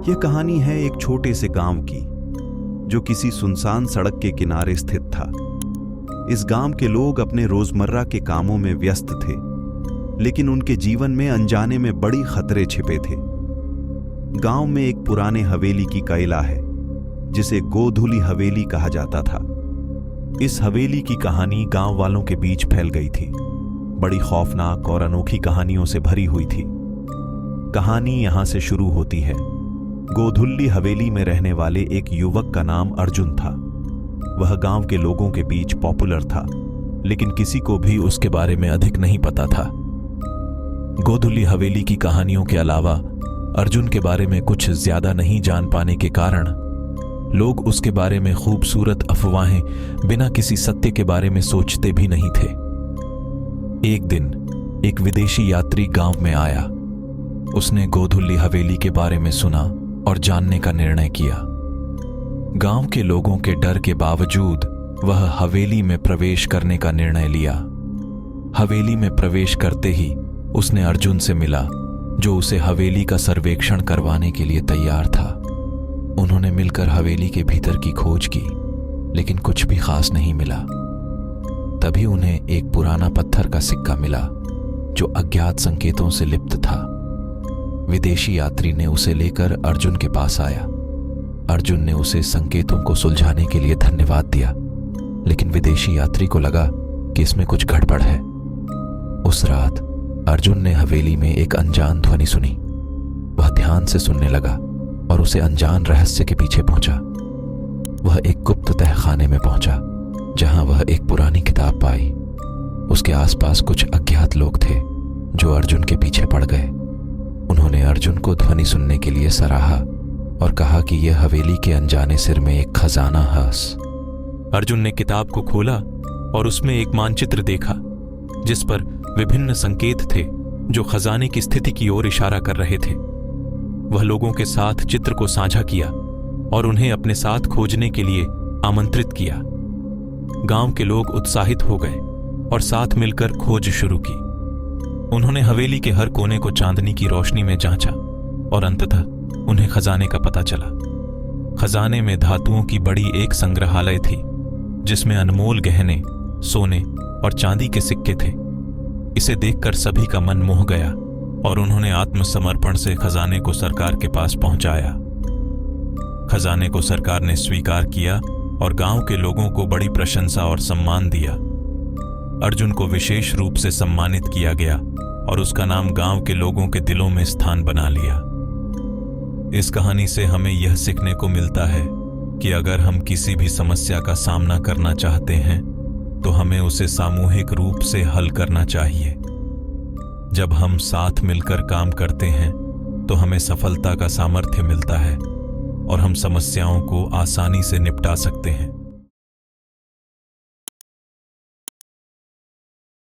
यह कहानी है एक छोटे से गांव की, जो किसी सुनसान सड़क के किनारे स्थित था। इस गांव के लोग अपने रोजमर्रा के कामों में व्यस्त थे, लेकिन उनके जीवन में अनजाने में बड़ी खतरे छिपे थे। गांव में एक पुराने हवेली की कैला है, जिसे गोधुली हवेली कहा जाता था। इस हवेली की कहानी गांव वालों के बीच फैल गई थी। बड़ी खौफनाक और अनोखी कहानियों से भरी हुई थी। कहानी यहां से शुरू होती है। गोधुल्ली हवेली में रहने वाले एक युवक का नाम अर्जुन था। वह गांव के लोगों के बीच पॉपुलर था, लेकिन किसी को भी उसके बारे में अधिक नहीं पता था। गोधुल्ली हवेली की कहानियों के अलावा अर्जुन के बारे में कुछ ज्यादा नहीं जान पाने के कारण लोग उसके बारे में खूबसूरत अफवाहें बिना किसी सत्य के बारे में सोचते भी नहीं थे। एक दिन एक विदेशी यात्री गांव में आया। उसने गोधुल्ली हवेली के बारे में सुना और जानने का निर्णय किया। गांव के लोगों के डर के बावजूद वह हवेली में प्रवेश करने का निर्णय लिया। हवेली में प्रवेश करते ही उसने अर्जुन से मिला, जो उसे हवेली का सर्वेक्षण करवाने के लिए तैयार था। उन्होंने मिलकर हवेली के भीतर की खोज की, लेकिन कुछ भी खास नहीं मिला। तभी उन्हें एक पुराना पत्थर का सिक्का मिला, जो अज्ञात संकेतों से लिप्त था। विदेशी यात्री ने उसे लेकर अर्जुन के पास आया। अर्जुन ने उसे संकेतों को सुलझाने के लिए धन्यवाद दिया, लेकिन विदेशी यात्री को लगा कि इसमें कुछ गड़बड़ है। उस रात अर्जुन ने हवेली में एक अनजान ध्वनि सुनी। वह ध्यान से सुनने लगा और उसे अनजान रहस्य के पीछे पहुंचा। वह एक गुप्त तहखाने में पहुंचा, जहां वह एक पुरानी किताब पाई। उसके आसपास कुछ अज्ञात लोग थे, जो अर्जुन के पीछे पड़ गए। उन्होंने अर्जुन को ध्वनि सुनने के लिए सराहा और कहा कि यह हवेली के अनजाने सिर में एक खजाना है। अर्जुन ने किताब को खोला और उसमें एक मानचित्र देखा, जिस पर विभिन्न संकेत थे जो खजाने की स्थिति की ओर इशारा कर रहे थे। वह लोगों के साथ चित्र को साझा किया और उन्हें अपने साथ खोजने के लिए आमंत्रित किया। गांव के लोग उत्साहित हो गए और साथ मिलकर खोज शुरू की। उन्होंने हवेली के हर कोने को चांदनी की रोशनी में जांचा और अंततः उन्हें खजाने का पता चला। खजाने में धातुओं की बड़ी एक संग्रहालय थी, जिसमें अनमोल गहने, सोने और चांदी के सिक्के थे। इसे देखकर सभी का मन मोह गया और उन्होंने आत्मसमर्पण से खजाने को सरकार के पास पहुंचाया। खजाने को सरकार ने स्वीकार किया और गांव के लोगों को बड़ी प्रशंसा और सम्मान दिया। अर्जुन को विशेष रूप से सम्मानित किया गया और उसका नाम गांव के लोगों के दिलों में स्थान बना लिया। इस कहानी से हमें यह सीखने को मिलता है कि अगर हम किसी भी समस्या का सामना करना चाहते हैं, तो हमें उसे सामूहिक रूप से हल करना चाहिए। जब हम साथ मिलकर काम करते हैं, तो हमें सफलता का सामर्थ्य मिलता है और हम समस्याओं को आसानी से निपटा सकते हैं।